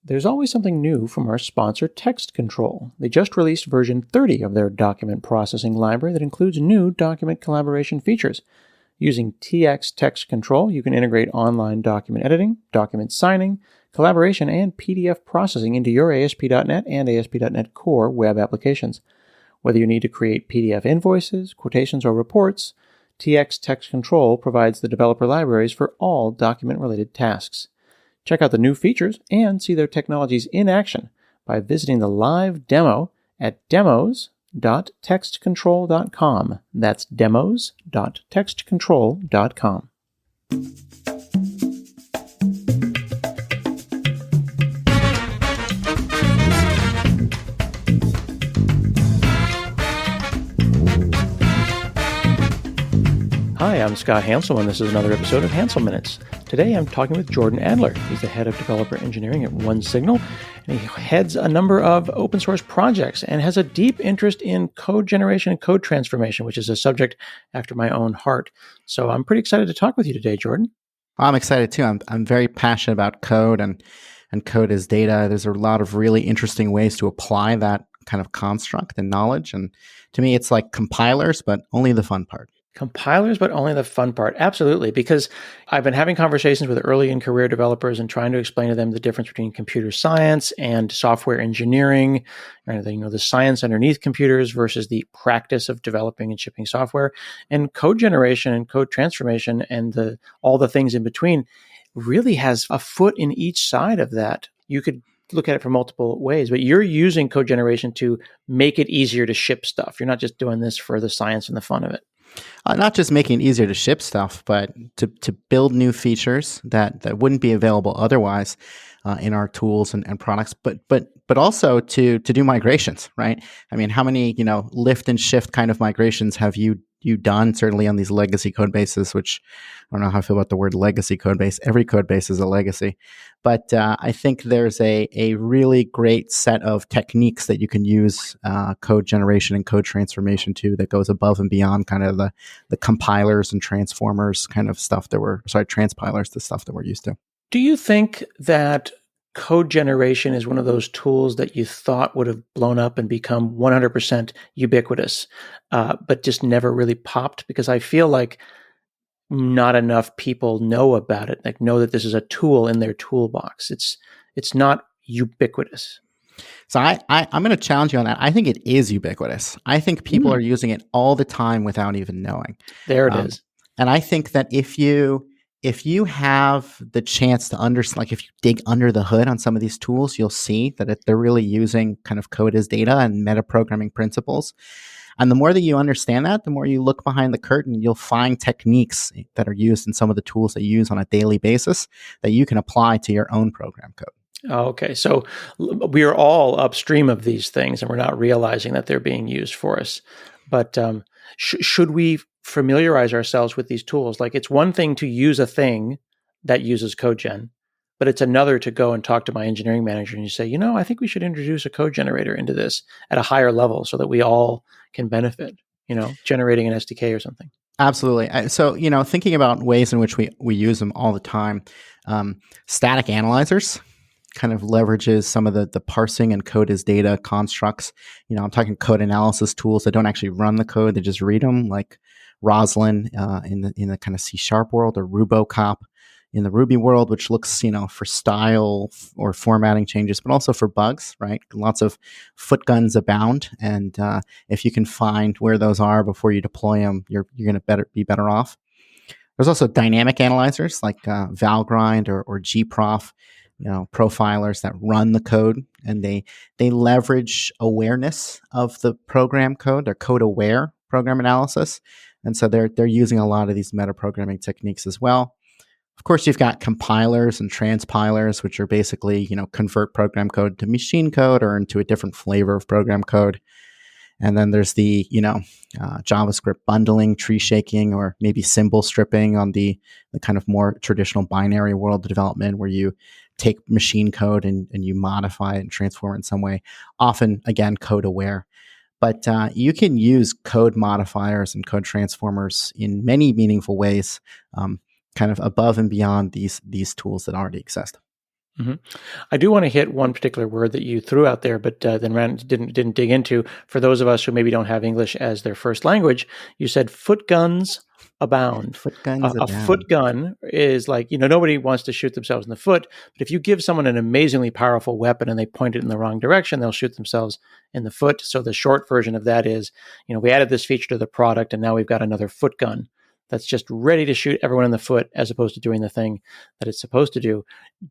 There's always something new from our sponsor, Text Control. They just released version 30 of their document processing library that includes new document collaboration features. Using TX Text Control, you can integrate online document editing, document signing, collaboration, and PDF processing into your ASP.NET and ASP.NET Core web applications. Whether you need to create PDF invoices, quotations, or reports, TX Text Control provides the developer libraries for all document-related tasks. Check out the new features and see their technologies in action by visiting the live demo at demos.textcontrol.com. That's demos.textcontrol.com. Hi, I'm Scott Hansel, and this is another episode of Hansel Minutes. Today I'm talking with Jordan Adler. He's the head of developer engineering at OneSignal, and he heads a number of open source projects and has a deep interest in code generation and code transformation, which is a subject after my own heart. So I'm pretty excited to talk with you today, Jordan. I'm excited too. I'm very passionate about code and code as data. There's a lot of really interesting ways to apply that kind of construct and knowledge. And to me, it's like compilers, but only the fun part. Compilers, but only the fun part. Absolutely. Because I've been having conversations with early in career developers and trying to explain to them the difference between computer science and software engineering, and the science underneath computers versus the practice of developing and shipping software. And code generation and code transformation and all the things in between really has a foot in each side of that. You could look at it from multiple ways, but you're using code generation to make it easier to ship stuff. You're not just doing this for the science and the fun of it. Not just making it easier to ship stuff, but to build new features that wouldn't be available otherwise in our tools and products, but also to do migrations, right? I mean, how many lift and shift kind of migrations have you done? Certainly on these legacy code bases, which I don't know how I feel about the word legacy code base. Every code base is a legacy, but I think there's a really great set of techniques that you can use code generation and code transformation to that goes above and beyond kind of the compilers and transformers kind of stuff transpilers, the stuff that we're used to. Do you think that code generation is one of those tools that you thought would have blown up and become 100% ubiquitous, but just never really popped? Because I feel like not enough people know about it, like know that this is a tool in their toolbox. It's not ubiquitous. So I'm going to challenge you on that. I think it is ubiquitous. I think people are using it all the time without even knowing. There it is. And I think that if you have the chance to understand, like if you dig under the hood on some of these tools, you'll see that they're really using kind of code as data and metaprogramming principles. And the more that you understand that, the more you look behind the curtain, you'll find techniques that are used in some of the tools that you use on a daily basis that you can apply to your own program code. Okay, so we are all upstream of these things and we're not realizing that they're being used for us. But should we familiarize ourselves with these tools? Like, it's one thing to use a thing that uses code gen, but it's another to go and talk to my engineering manager and you say, I think we should introduce a code generator into this at a higher level so that we all can benefit, generating an SDK or something. Absolutely. So, thinking about ways in which we use them all the time, static analyzers kind of leverages some of the parsing and code as data constructs. I'm talking code analysis tools that don't actually run the code, they just read them, like Roslyn in the kind of C# world, or Rubocop in the Ruby world, which looks, for style or formatting changes, but also for bugs, right? Lots of foot guns abound. And if you can find where those are before you deploy them, you're going to be better off. There's also dynamic analyzers like Valgrind or gprof, profilers that run the code, and they leverage awareness of the program code. They're code aware program analysis. And so they're using a lot of these metaprogramming techniques as well. Of course, you've got compilers and transpilers, which are basically, convert program code to machine code or into a different flavor of program code. And then there's the, JavaScript bundling, tree shaking, or maybe symbol stripping on the kind of more traditional binary world of development, where you take machine code and you modify it and transform it in some way, often, again, code aware. But you can use code modifiers and code transformers in many meaningful ways, kind of above and beyond these tools that already exist. Hmm. I do want to hit one particular word that you threw out there, but then didn't dig into. For those of us who maybe don't have English as their first language, you said foot guns abound. Foot guns A abound. foot gun is like, nobody wants to shoot themselves in the foot, but if you give someone an amazingly powerful weapon and they point it in the wrong direction, they'll shoot themselves in the foot. So the short version of that is, we added this feature to the product and now we've got another foot gun that's just ready to shoot everyone in the foot as opposed to doing the thing that it's supposed to do.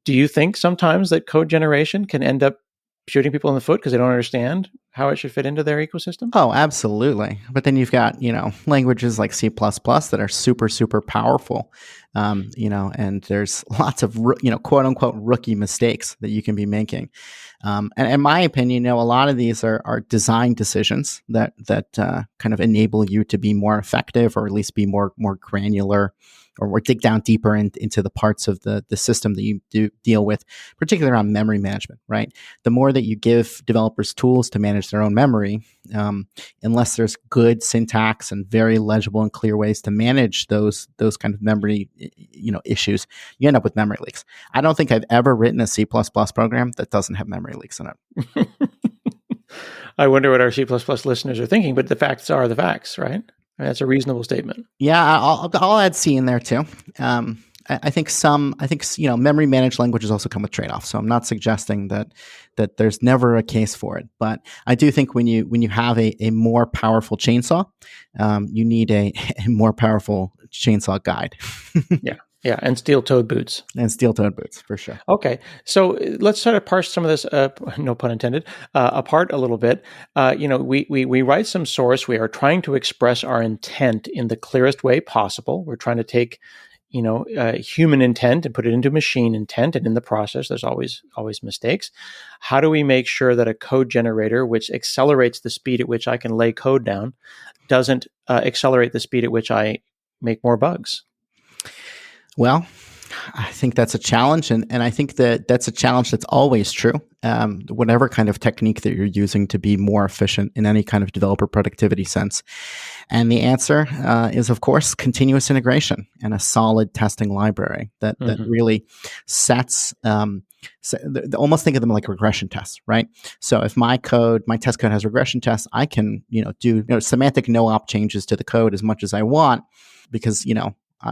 Do you think sometimes that code generation can end up shooting people in the foot because they don't understand how it should fit into their ecosystem? Oh, absolutely. But then you've got, languages like C++ that are super, super powerful, and there's lots of, quote unquote, rookie mistakes that you can be making. And in my opinion, a lot of these are design decisions that kind of enable you to be more effective, or at least be more granular, or dig down deeper into the parts of the system that you do deal with, particularly around memory management, right? The more that you give developers tools to manage their own memory, unless there's good syntax and very legible and clear ways to manage those kind of memory, issues, you end up with memory leaks. I don't think I've ever written a C++ program that doesn't have memory leaks in it. I wonder what our C++ listeners are thinking, but the facts are the facts, right? That's a reasonable statement. Yeah, I'll add C in there too. I think memory managed languages also come with trade-offs. So I'm not suggesting that there's never a case for it, but I do think when you have a more powerful chainsaw, you need a more powerful chainsaw guide. Yeah, and steel-toed boots. And steel-toed boots, for sure. Okay, so let's try to parse some of this, no pun intended, apart a little bit. We write some source. We are trying to express our intent in the clearest way possible. We're trying to take, human intent and put it into machine intent, and in the process, there's always mistakes. How do we make sure that a code generator, which accelerates the speed at which I can lay code down, doesn't accelerate the speed at which I make more bugs? Well, I think that's a challenge, and I think that's a challenge that's always true. Whatever kind of technique that you're using to be more efficient in any kind of developer productivity sense. And the answer is, of course, continuous integration and a solid testing library that really sets. Almost think of them like regression tests, right? So if my test code has regression tests, I can do semantic no-op changes to the code as much as I want, because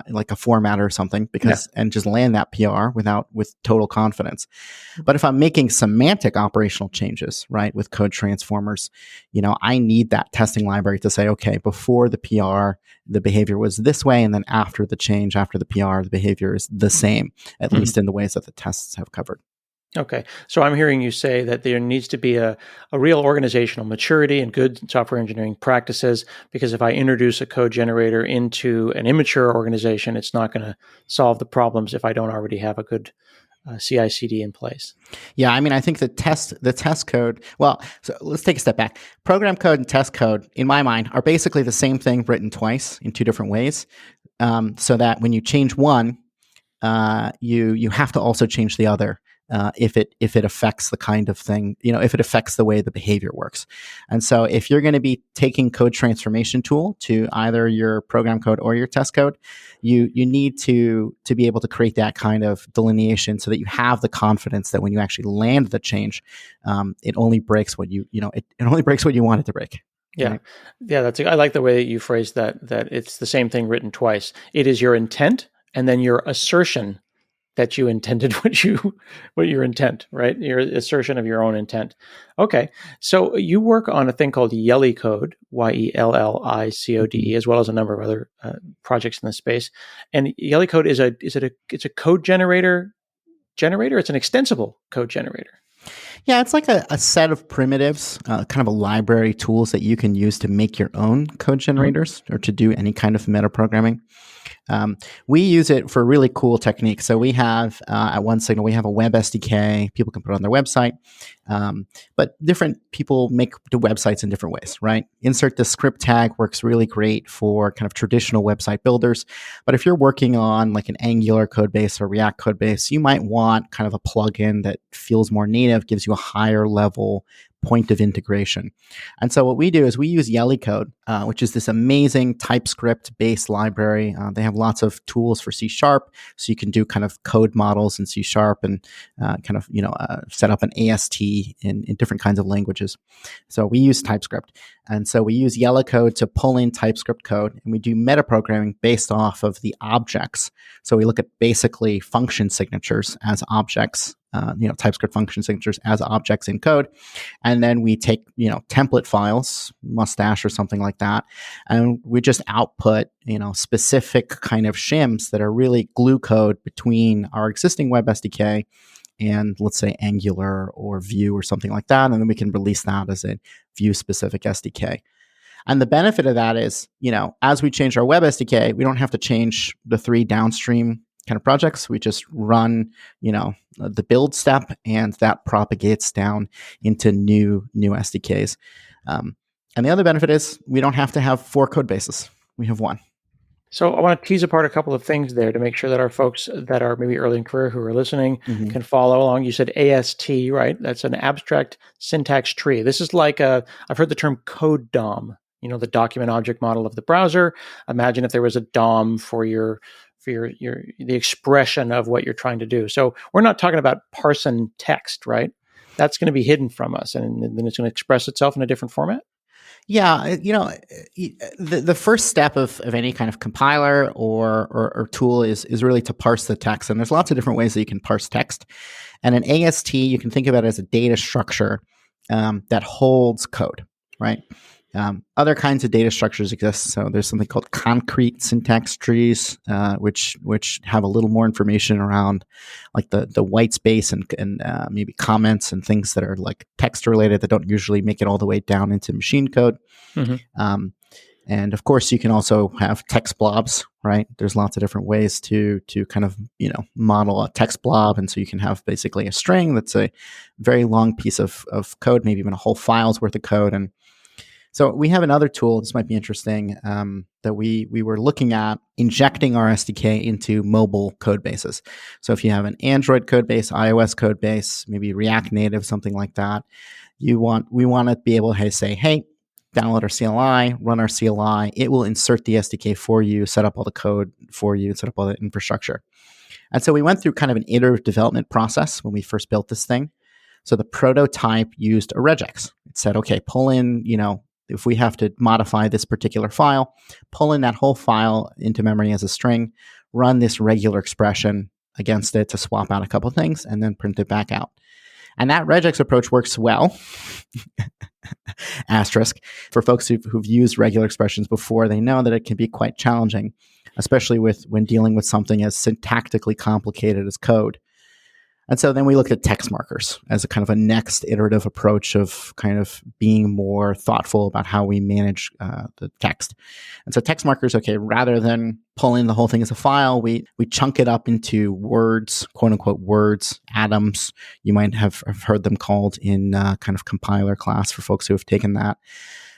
like a format or something, and just land that PR with total confidence. But if I'm making semantic operational changes, right, with code transformers, I need that testing library to say, okay, before the PR, the behavior was this way, and then after the change, after the PR, the behavior is the same, at least in the ways that the tests have covered. Okay. So I'm hearing you say that there needs to be a real organizational maturity and good software engineering practices, because if I introduce a code generator into an immature organization, it's not going to solve the problems if I don't already have a good CI/CD in place. Yeah, I mean, I think the test code, well, so let's take a step back. Program code and test code, in my mind, are basically the same thing written twice in two different ways, so that when you change one, you have to also change the other. If it affects the kind of thing, if it affects the way the behavior works. And so if you're going to be taking code transformation tool to either your program code or your test code, you need to be able to create that kind of delineation so that you have the confidence that when you actually land the change, it only breaks what it only breaks what you want it to break. Yeah. Right? Yeah. I like the way that you phrased that it's the same thing written twice. It is your intent and then your assertion that you intended what your intent, right? Your assertion of your own intent. Okay. So you work on a thing called Yellicode, Yellicode, as well as a number of other projects in the space. And Yellicode it's a code generator? It's an extensible code generator. Yeah, it's like a set of primitives, kind of a library tools that you can use to make your own code generators or to do any kind of metaprogramming. We use it for really cool techniques. So we have at OneSignal, we have a web SDK. People can put it on their website, but different people make the websites in different ways, right? Insert the script tag works really great for kind of traditional website builders. But if you're working on like an Angular code base or React code base, you might want kind of a plugin that feels more native, gives you a higher level point of integration. And so what we do is we use Yellicode, which is this amazing TypeScript-based library. They have lots of tools for C#, so you can do kind of code models in C# and set up an AST in different kinds of languages. So we use TypeScript. And so we use Yellicode to pull in TypeScript code, and we do metaprogramming based off of the objects. So we look at basically function signatures as objects, TypeScript function signatures as objects in code. And then we take, template files, Mustache or something like that, and we just output, specific kind of shims that are really glue code between our existing web SDK and let's say Angular or Vue or something like that. And then we can release that as a Vue-specific SDK. And the benefit of that is, as we change our web SDK, we don't have to change the 3 downstream kind of projects. We just run, the build step, and that propagates down into new SDKs. And the other benefit is we don't have to have 4 code bases. We have 1. So I want to tease apart a couple of things there to make sure that our folks that are maybe early in career who are listening can follow along. You said AST, right? That's an abstract syntax tree. This is like I've heard the term code DOM, the document object model of the browser. Imagine if there was a DOM for the expression of what you're trying to do. So we're not talking about parsing text, right? That's going to be hidden from us, and then it's going to express itself in a different format. Yeah, the first step of any kind of compiler or tool is really to parse the text. And there's lots of different ways that you can parse text. And an AST, you can think of it as a data structure that holds code, right? Other kinds of data structures exist. So there's something called concrete syntax trees, which have a little more information around like the white space and maybe comments and things that are like text related that don't usually make it all the way down into machine code. And of course, you can also have text blobs, right? There's lots of different ways to kind of, model a text blob. And so you can have basically a string that's a very long piece of code, maybe even a whole file's worth of code. And so we have another tool, this might be interesting, that we were looking at injecting our SDK into mobile code bases. So if you have an Android code base, iOS code base, maybe React Native, something like that, we want to be able to say, hey, download our CLI, run our CLI. It will insert the SDK for you, set up all the code for you, set up all the infrastructure. And so we went through kind of an iterative development process when we first built this thing. So the prototype used a regex. It said, okay, pull in, if we have to modify this particular file, pull in that whole file into memory as a string, run this regular expression against it to swap out a couple of things, and then print it back out. And that regex approach works well, asterisk, for folks who've used regular expressions before. They know that it can be quite challenging, especially when dealing with something as syntactically complicated as code. And so then we looked at text markers as a kind of a next iterative approach of kind of being more thoughtful about how we manage the text. And so text markers, okay, rather than pulling the whole thing as a file, we chunk it up into words, quote unquote words, atoms. You might have heard them called in kind of compiler class for folks who have taken that.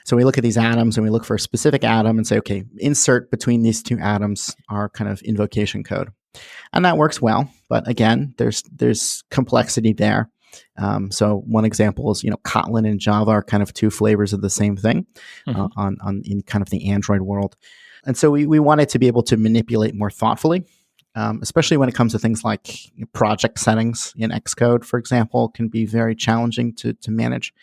So we look at these atoms and we look for a specific atom and say, okay, insert between these 2 atoms our kind of invocation code. And that works well, but again, there's complexity there. So one example is, Kotlin and Java are kind of 2 flavors of the same thing in kind of the Android world. And so we wanted to be able to manipulate more thoughtfully, especially when it comes to things like project settings in Xcode, for example, can be very challenging to manage.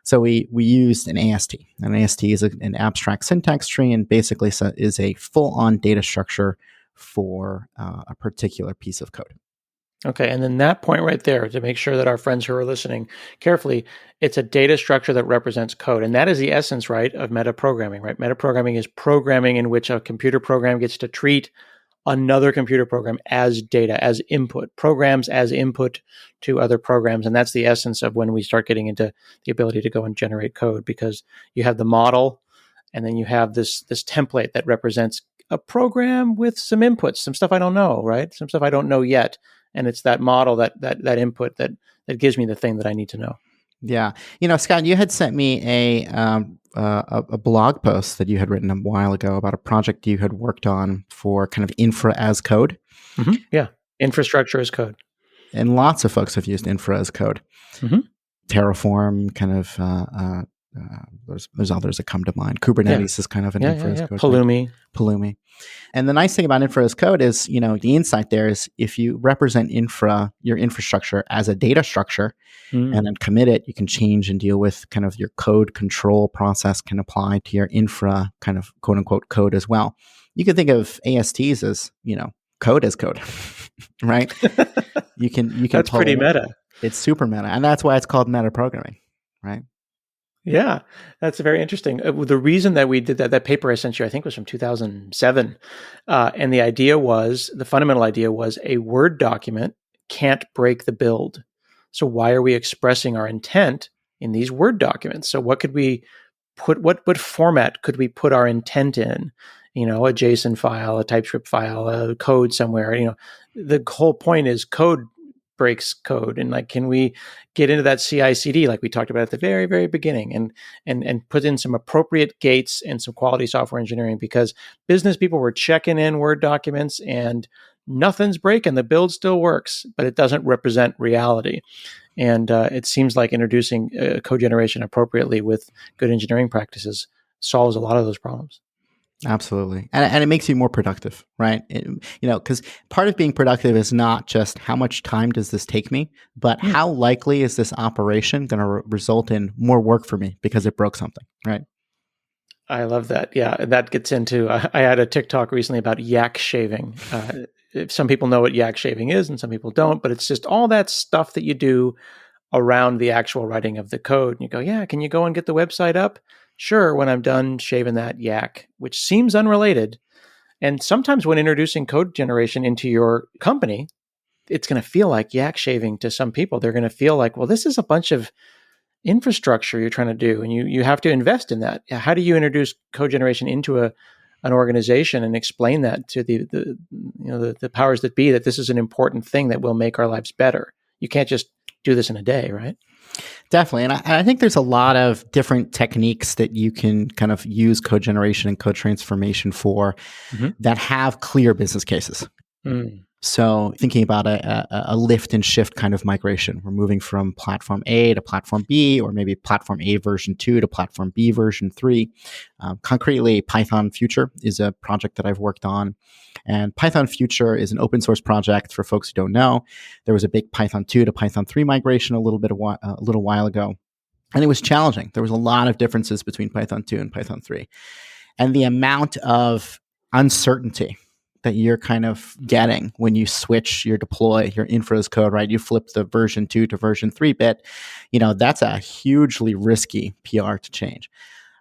So we used an AST. An AST is an abstract syntax tree and basically is a full-on data structure for a particular piece of code. Okay, and then that point right there, to make sure that our friends who are listening carefully, it's a data structure that represents code. And that is the essence, right, of metaprogramming, right? Metaprogramming is programming in which a computer program gets to treat another computer program as data, as input, programs as input to other programs. And that's the essence of when we start getting into the ability to go and generate code, because you have the model and then you have this template that represents a program with some inputs, some stuff I don't know, right? Some stuff I don't know yet. And it's that model, that input that gives me the thing that I need to know. Yeah. Scott, you had sent me a blog post that you had written a while ago about a project you had worked on for kind of infra as code. Yeah. Infrastructure as code. And lots of folks have used infra as code. Terraform, kind of. There's others that come to mind. Kubernetes is kind of an infra as code thing. Pulumi. And the nice thing about infra as code is, the insight there is if you represent your infrastructure as a data structure and then commit it, you can change and deal with kind of your code control process can apply to your infra kind of quote unquote code as well. You can think of ASTs as, code as code, right? You can. That's pretty meta. It's super meta. And that's why it's called meta programming, right? Yeah, that's very interesting. The reason that we did that paper I sent you, I think was from 2007. And the fundamental idea was a Word document can't break the build. So why are we expressing our intent in these Word documents? So what could we put, what format could we put our intent in? A JSON file, a TypeScript file, a code somewhere. The whole point is code breaks code, and can we get into that CI/CD like we talked about at the very, very beginning, and put in some appropriate gates and some quality software engineering, because business people were checking in Word documents and nothing's breaking. The build still works, but it doesn't represent reality. And it seems like introducing code generation appropriately with good engineering practices solves a lot of those problems. Absolutely. And it makes you more productive, right? Because part of being productive is not just how much time does this take me, but how likely is this operation going to result in more work for me because it broke something, right? I love that. Yeah. That gets into, I had a TikTok recently about yak shaving. Some people know what yak shaving is and some people don't, but it's just all that stuff that you do around the actual writing of the code. And you go, yeah, can you go and get the website up? Sure, when I'm done shaving that yak, which seems unrelated. And sometimes when introducing code generation into your company, it's going to feel like yak shaving to some people. They're going to feel like, well, this is a bunch of infrastructure you're trying to do, and you have to invest in that. How do you introduce code generation into an organization and explain that to the powers that be, that this is an important thing that will make our lives better? You can't just do this in a day, right? Definitely. And I think there's a lot of different techniques that you can kind of use code generation and code transformation for that have clear business cases. So thinking about a lift and shift kind of migration, we're moving from platform A to platform B, or maybe platform A version 2 to platform B version 3. Concretely, Python Future is a project that I've worked on. And Python Future is an open source project for folks who don't know. There was a big Python 2 to Python 3 migration a little while ago. And it was challenging. There was a lot of differences between Python 2 and Python 3. And the amount of uncertainty that you're kind of getting when you switch your deploy, your infra as code, right? You flip the version 2 to version 3 bit, that's a hugely risky PR to change.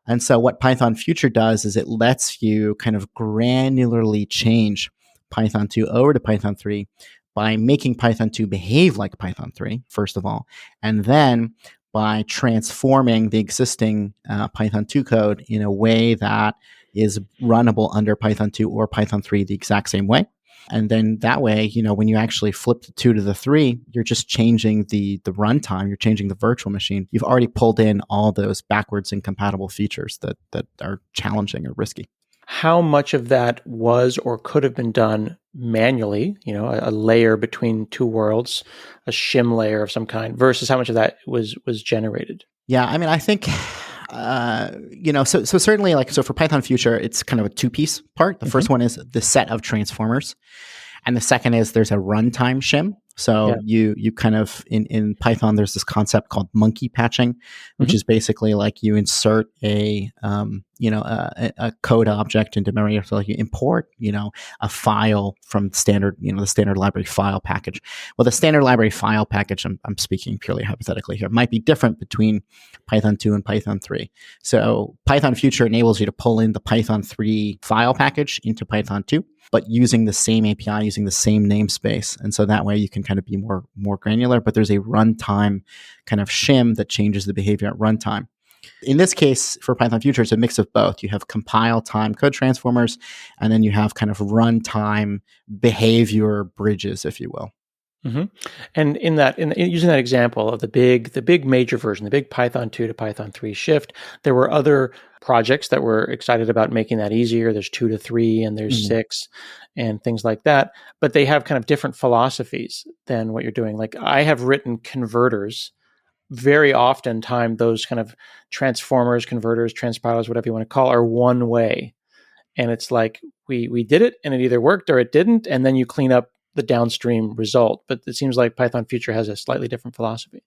And so what Python Future does is it lets you kind of granularly change Python 2 over to Python 3 by making Python 2 behave like Python 3, first of all, and then by transforming the existing Python 2 code in a way that is runnable under Python 2 or Python 3 the exact same way. And then that way, when you actually flip the 2 to the 3, you're just changing the runtime, you're changing the virtual machine. You've already pulled in all those backwards incompatible features that are challenging or risky. How much of that was or could have been done manually, a layer between two worlds, a shim layer of some kind, versus how much of that was generated? Yeah, I mean, I think so certainly so for Python Future, it's kind of a two-piece part. The first one is the set of transformers. And the second is there's a runtime shim. So you kind of, in Python, there's this concept called monkey patching, which is basically like you insert a code object into memory. So like you import, a file from standard, the standard library file package. Well, the standard library file package, I'm speaking purely hypothetically here, might be different between Python 2 and Python 3. So Python Future enables you to pull in the Python 3 file package into Python 2, but using the same API, using the same namespace. And so that way you can kind of be more granular, but there's a runtime kind of shim that changes the behavior at runtime. In this case, for Python Future, it's a mix of both. You have compile time code transformers, and then you have kind of runtime behavior bridges, if you will. Mm-hmm. And in using that example of the big major version, the big Python 2 to Python 3 shift, there were other projects that were excited about making that easier. There's 2 to 3 and there's 6 and things like that. But they have kind of different philosophies than what you're doing. Like I have written converters very often time those kind of transformers, converters, transpilers, whatever you want to call, are one way. And it's like we did it and it either worked or it didn't, and then you clean up the downstream result. But it seems like Python Future has a slightly different philosophy.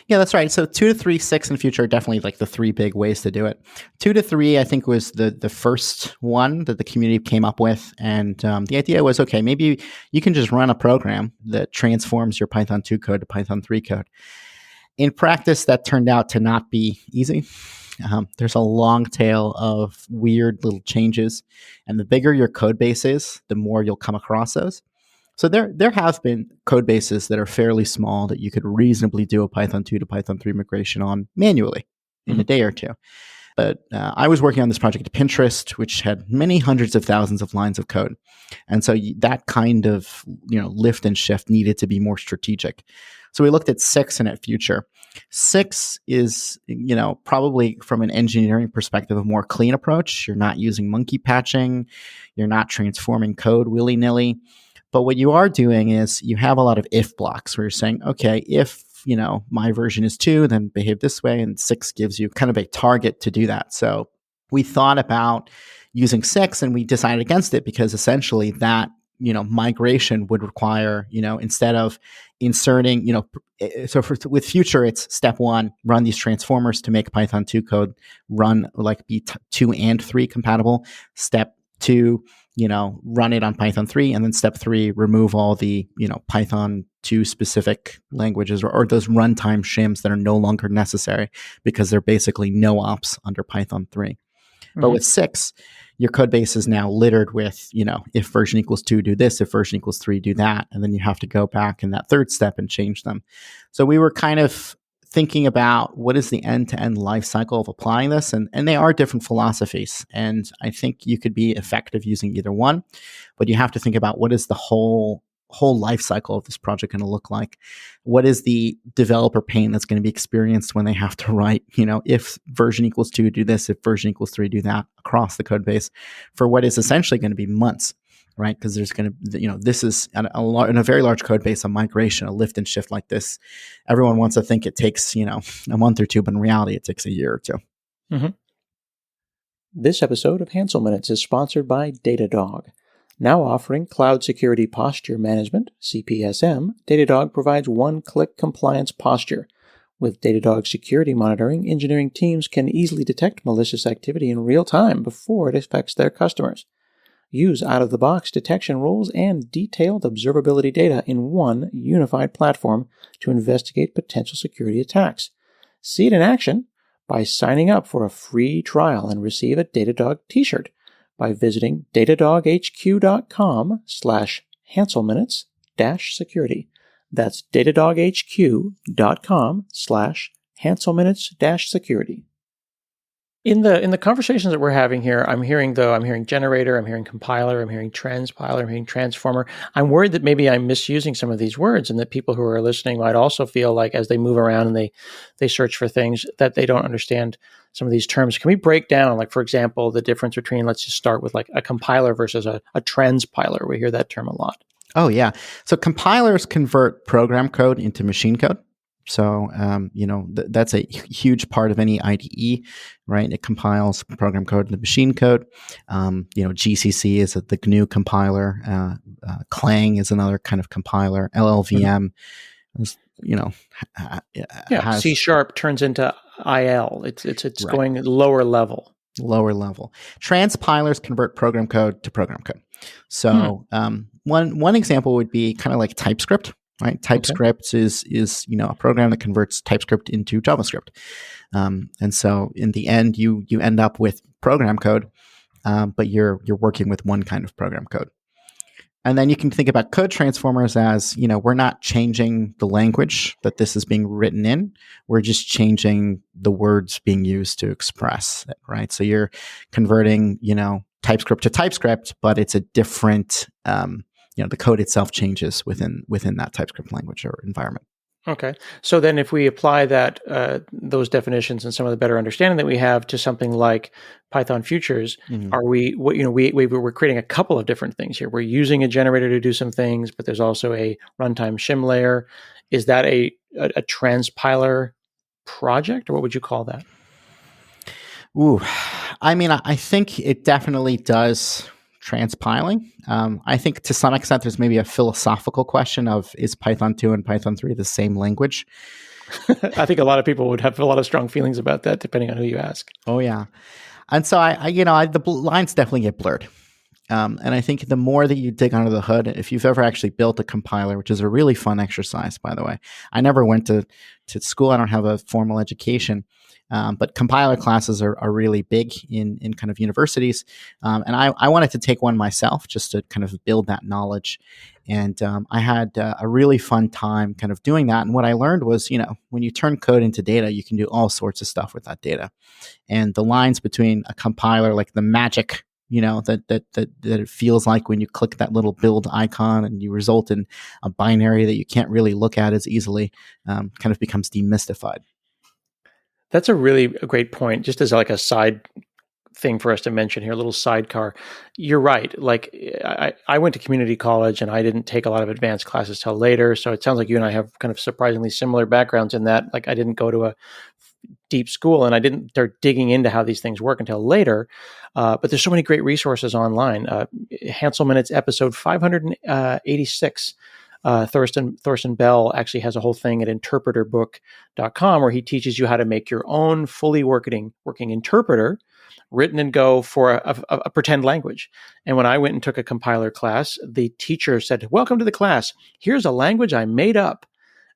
Yeah, that's right. So 2 to 3, 6, and Future are definitely like the 3 big ways to do it. 2 to 3, I think, was the first one that the community came up with. And the idea was, okay, maybe you can just run a program that transforms your Python 2 code to Python 3 code. In practice, that turned out to not be easy. There's a long tail of weird little changes. And the bigger your code base is, the more you'll come across those. So there have been code bases that are fairly small that you could reasonably do a Python 2 to Python 3 migration on manually in a day or two. But I was working on this project at Pinterest, which had many hundreds of thousands of lines of code. And so that kind of lift and shift needed to be more strategic. So we looked at 6 and at Future. 6 is, probably from an engineering perspective, a more clean approach. You're not using monkey patching. You're not transforming code willy-nilly. But what you are doing is you have a lot of if blocks where you're saying, okay, if, my version is 2, then behave this way. And 6 gives you kind of a target to do that. So we thought about using 6 and we decided against it because essentially that, migration would require, instead of inserting, with Future, it's step 1, run these transformers to make Python 2 code be 2 and 3 compatible. Step 2, run it on Python 3, and then step 3, remove all the, Python 2 specific languages or those runtime shims that are no longer necessary because they're basically no ops under Python 3. Mm-hmm. But with 6, your code base is now littered with, if version equals 2, do this, if version equals 3, do that. And then you have to go back in that third step and change them. So we were kind of thinking about what is the end-to-end life cycle of applying this, and they are different philosophies. And I think you could be effective using either one, but you have to think about what is the whole life cycle of this project going to look like? What is the developer pain that's going to be experienced when they have to write, if version equals 2, do this, if version equals 3, do that across the code base for what is essentially going to be months, right? Because there's going to, this is in a very large code base, a migration, a lift and shift like this. Everyone wants to think it takes, a month or 2, but in reality, it takes a year or 2. Mm-hmm. This episode of Hansel Minutes is sponsored by Datadog. Now offering Cloud Security Posture Management, CPSM, Datadog provides one-click compliance posture. With Datadog security monitoring, engineering teams can easily detect malicious activity in real time before it affects their customers. Use out-of-the-box detection rules and detailed observability data in one unified platform to investigate potential security attacks. See it in action by signing up for a free trial and receive a Datadog t-shirt by visiting datadoghq.com/HanselMinutes-security. That's datadoghq.com/HanselMinutes-security. In the conversations that we're having here, I'm hearing generator, I'm hearing compiler, I'm hearing transpiler, I'm hearing transformer. I'm worried that maybe I'm misusing some of these words and that people who are listening might also feel like as they move around and they search for things that they don't understand some of these terms. Can we break down, like, for example, the difference between, let's just start with like a compiler versus a transpiler? We hear that term a lot. Oh, yeah. So compilers convert program code into machine code. So, that's a huge part of any IDE, right? It compiles program code into machine code. GCC is the GNU compiler. Clang is another kind of compiler. LLVM, C# turns into IL. It's right. Going lower level. Lower level. Transpilers convert program code to program code. So, one example would be kind of like TypeScript. Right, TypeScript is a program that converts TypeScript into JavaScript, and so in the end, you end up with program code, but you're working with one kind of program code. And then you can think about code transformers as we're not changing the language that this is being written in; we're just changing the words being used to express it. Right, so you're converting TypeScript to TypeScript, but it's a different the code itself changes within that TypeScript language or environment. Okay. So then if we apply that those definitions and some of the better understanding that we have to something like Python Futures, are we're creating a couple of different things here. We're using a generator to do some things, but there's also a runtime shim layer. Is that a transpiler project, or what would you call that? Ooh, I mean, I think it definitely does transpiling. I think to some extent there's maybe a philosophical question of, is Python 2 and Python 3 the same language? I think a lot of people would have a lot of strong feelings about that, depending on who you ask. Oh yeah, and so the lines definitely get blurred. And I think the more that you dig under the hood, if you've ever actually built a compiler, which is a really fun exercise, by the way. I never went to school. I don't have a formal education. But compiler classes are really big in kind of universities. And I wanted to take one myself just to kind of build that knowledge. And I had a really fun time kind of doing that. And what I learned was, when you turn code into data, you can do all sorts of stuff with that data. And the lines between a compiler, like the magic, that it feels like when you click that little build icon and you result in a binary that you can't really look at as easily, kind of becomes demystified. That's a really great point. Just as like a side thing for us to mention here, a little sidecar. You're right. Like I went to community college and I didn't take a lot of advanced classes till later. So it sounds like you and I have kind of surprisingly similar backgrounds in that. Like I didn't go to a deep school and I didn't start digging into how these things work until later. But there's so many great resources online. Hansel Minute's episode 586. Thorsten Bell actually has a whole thing at interpreterbook.com where he teaches you how to make your own fully working interpreter written in Go for a pretend language. And when I went and took a compiler class, the teacher said, "Welcome to the class. Here's a language I made up."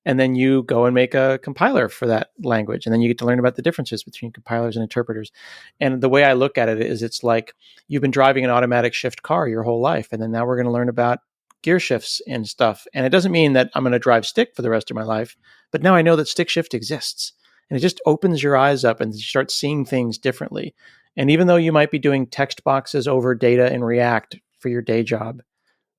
And then you go and make a compiler for that language. And then you get to learn about the differences between compilers and interpreters. And the way I look at it is it's like you've been driving an automatic shift car your whole life. And then now we're going to learn about gear shifts and stuff. And it doesn't mean that I'm going to drive stick for the rest of my life. But now I know that stick shift exists. And it just opens your eyes up and you start seeing things differently. And even though you might be doing text boxes over data in React for your day job,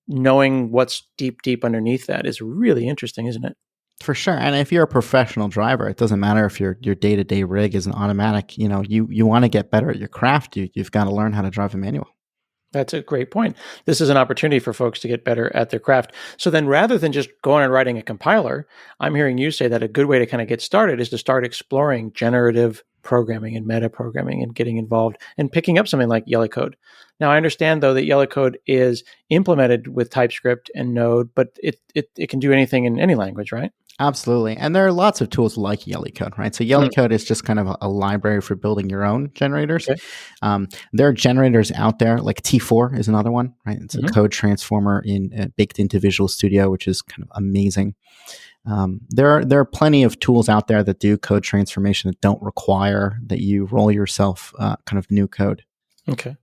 knowing what's deep underneath that is really interesting, isn't it? For sure. And if you're a professional driver, it doesn't matter if your day-to-day rig is an automatic. You want to get better at your craft. You've got to learn how to drive a manual. That's a great point. This is an opportunity for folks to get better at their craft. So then rather than just going and writing a compiler, I'm hearing you say that a good way to kind of get started is to start exploring generative programming and meta programming and getting involved and picking up something like Yellicode. Now, I understand, though, that Yellicode is implemented with TypeScript and Node, but it can do anything in any language, right? Absolutely. And there are lots of tools like Yellicode, right? So Yellicode is just kind of a library for building your own generators. Okay. There are generators out there, like T4 is another one, right? It's a code transformer baked into Visual Studio, which is kind of amazing. There are plenty of tools out there that do code transformation that don't require that you roll yourself kind of new code. Okay.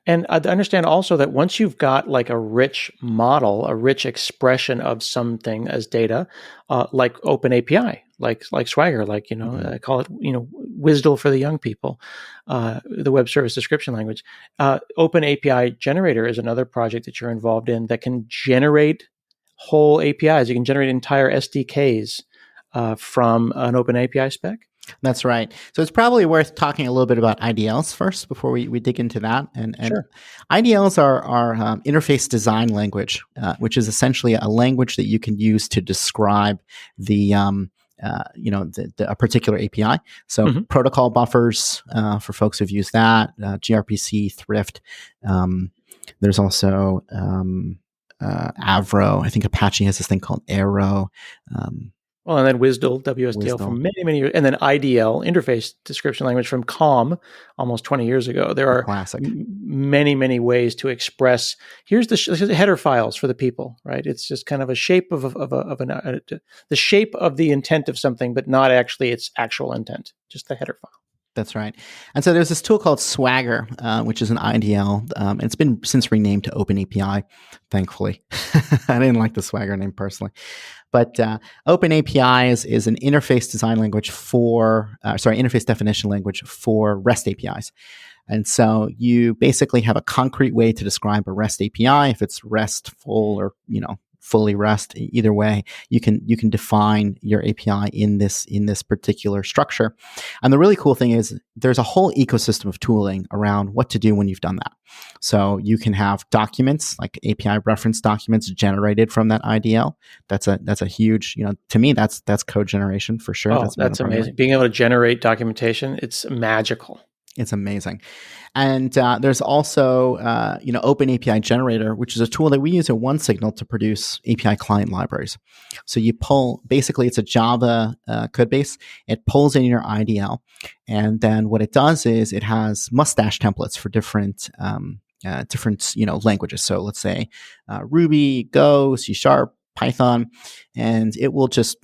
And I understand also that once you've got like a rich model, a rich expression of something as data, like OpenAPI, like Swagger, like, I call it, WSDL for the young people, the web service description language. OpenAPI-generator is another project that you're involved in that can generate whole APIs. You can generate entire SDKs from an OpenAPI spec. That's right. So it's probably worth talking a little bit about IDLs first before we dig into that. And sure. IDLs are interface design language, which is essentially a language that you can use to describe the a particular API. So protocol buffers for folks who've used that, gRPC, Thrift. There's also Avro. I think Apache has this thing called Arrow. Well, and then WSDL, WSDL from many, many years, and then IDL, interface description language from COM, almost 20 years ago. There are many, many ways to express. Here's the header files for the people, right? It's just kind of a shape of the shape of the intent of something, but not actually its actual intent, just the header file. That's right. And so there's this tool called Swagger, which is an IDL. It's been since renamed to OpenAPI, thankfully. I didn't like the Swagger name personally. But OpenAPI is an interface design language interface definition language for REST APIs. And so you basically have a concrete way to describe a REST API, if it's RESTful or, fully REST. Either way, you can define your API in this particular structure. And the really cool thing is there's a whole ecosystem of tooling around what to do when you've done that. So you can have documents like API reference documents generated from that IDL. That's a huge, to me, that's code generation for sure. Oh, that's amazing. Being able to generate documentation, it's magical. It's amazing. And there's also, OpenAPI-generator, which is a tool that we use at OneSignal to produce API client libraries. So you pull, basically it's a Java code base. It pulls in your IDL. And then what it does is it has mustache templates for different languages. So let's say Ruby, Go, C#, Python, and it will just,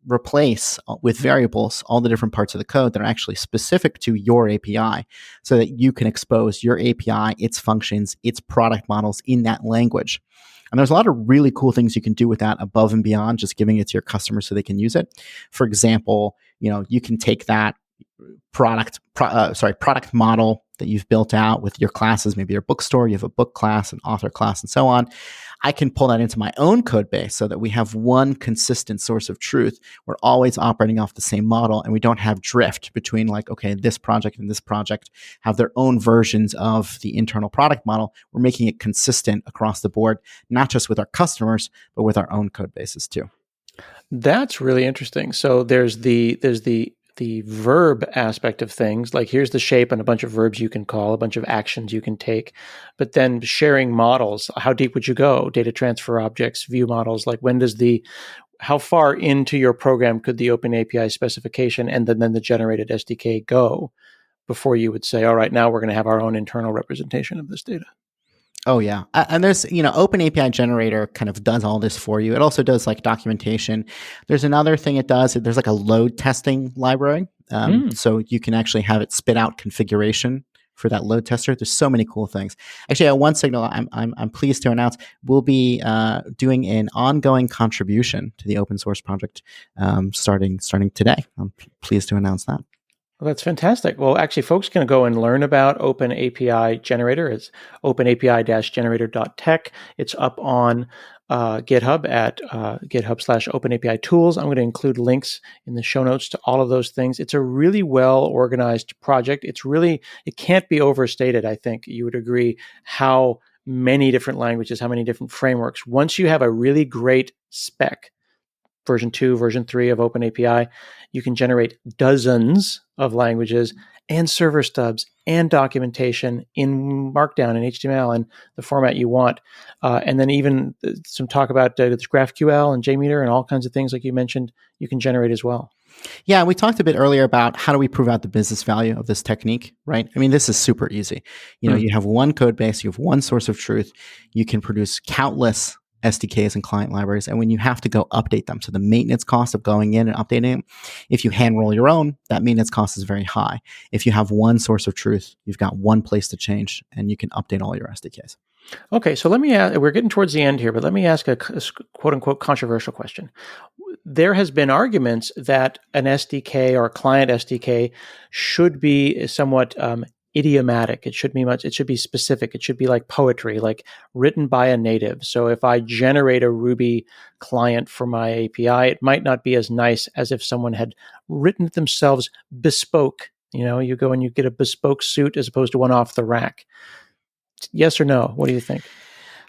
replace with variables all the different parts of the code that are actually specific to your API so that you can expose your API, its functions, its product models in that language. And there's a lot of really cool things you can do with that above and beyond just giving it to your customers so they can use it. For example, you can take that product model that you've built out with your classes, maybe your bookstore, you have a book class, an author class, and so on. I can pull that into my own code base so that we have one consistent source of truth. We're always operating off the same model, and we don't have drift between this project and this project have their own versions of the internal product model. We're making it consistent across the board, not just with our customers, but with our own code bases too. That's really interesting. So there's the verb aspect of things, like here's the shape and a bunch of verbs you can call, a bunch of actions you can take, but then sharing models. How deep would you go? Data transfer objects, view models, like how far into your program could the OpenAPI specification and then the generated SDK go before you would say, all right, now we're going to have our own internal representation of this data? Oh, yeah. And there's, OpenAPI-generator kind of does all this for you. It also does documentation. There's another thing it does. There's a load testing library. So you can actually have it spit out configuration for that load tester. There's so many cool things. Actually, at OneSignal, I'm pleased to announce we'll be doing an ongoing contribution to the open source project starting today. I'm pleased to announce that. Well, that's fantastic. Well, actually, folks can go and learn about OpenAPI-generator. It's openapi-generator.tech. It's up on GitHub at GitHub/OpenAPI-tools. I'm going to include links in the show notes to all of those things. It's a really well-organized project. It can't be overstated, I think. You would agree how many different languages, how many different frameworks. Once you have a really great spec, version 2, version 3 of OpenAPI, you can generate dozens of languages and server stubs and documentation in Markdown and HTML and the format you want. And then even some talk about GraphQL and JMeter and all kinds of things like you mentioned, you can generate as well. Yeah, we talked a bit earlier about how do we prove out the business value of this technique, right? I mean, this is super easy. You have one code base, you have one source of truth, you can produce countless SDKs and client libraries. And when you have to go update them, so the maintenance cost of going in and updating them, if you hand roll your own, that maintenance cost is very high. If you have one source of truth, you've got one place to change and you can update all your SDKs. Okay, so let me ask, we're getting towards the end here, but let me ask a quote unquote controversial question. There has been arguments that an SDK or a client SDK should be somewhat idiomatic. It should be specific. It should be like poetry, like written by a native. So if I generate a Ruby client for my API, it might not be as nice as if someone had written it themselves bespoke. You go and you get a bespoke suit as opposed to one off the rack. Yes or no? What do you think?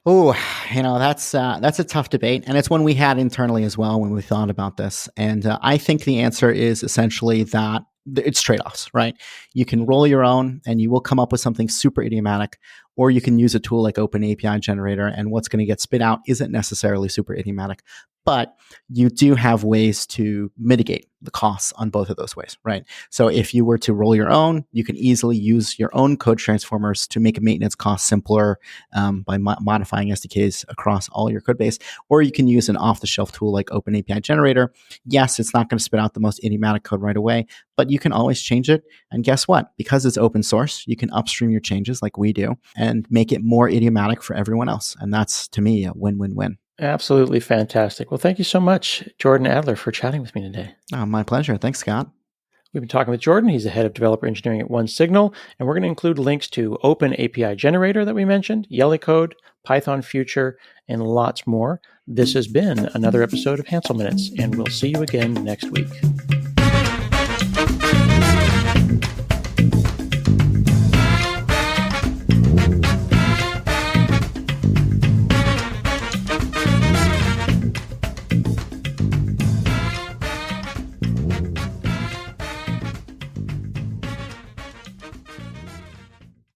Oh, that's a tough debate. And it's one we had internally as well when we thought about this. And I think the answer is essentially that it's trade-offs, right? You can roll your own and you will come up with something super idiomatic, or you can use a tool like OpenAPI-generator and what's going to get spit out isn't necessarily super idiomatic. But you do have ways to mitigate the costs on both of those ways, right? So if you were to roll your own, you can easily use your own code transformers to make maintenance costs simpler by modifying SDKs across all your code base. Or you can use an off-the-shelf tool like OpenAPI-generator. Yes, it's not going to spit out the most idiomatic code right away, but you can always change it. And guess what? Because it's open source, you can upstream your changes like we do and make it more idiomatic for everyone else. And that's, to me, a win-win-win. Absolutely fantastic. Well, thank you so much, Jordan Adler, for chatting with me today. Oh, my pleasure. Thanks, Scott. We've been talking with Jordan. He's the head of developer engineering at OneSignal, and we're going to include links to OpenAPI-generator that we mentioned, Yellicode, Python Future, and lots more. This has been another episode of Hansel Minutes, and we'll see you again next week.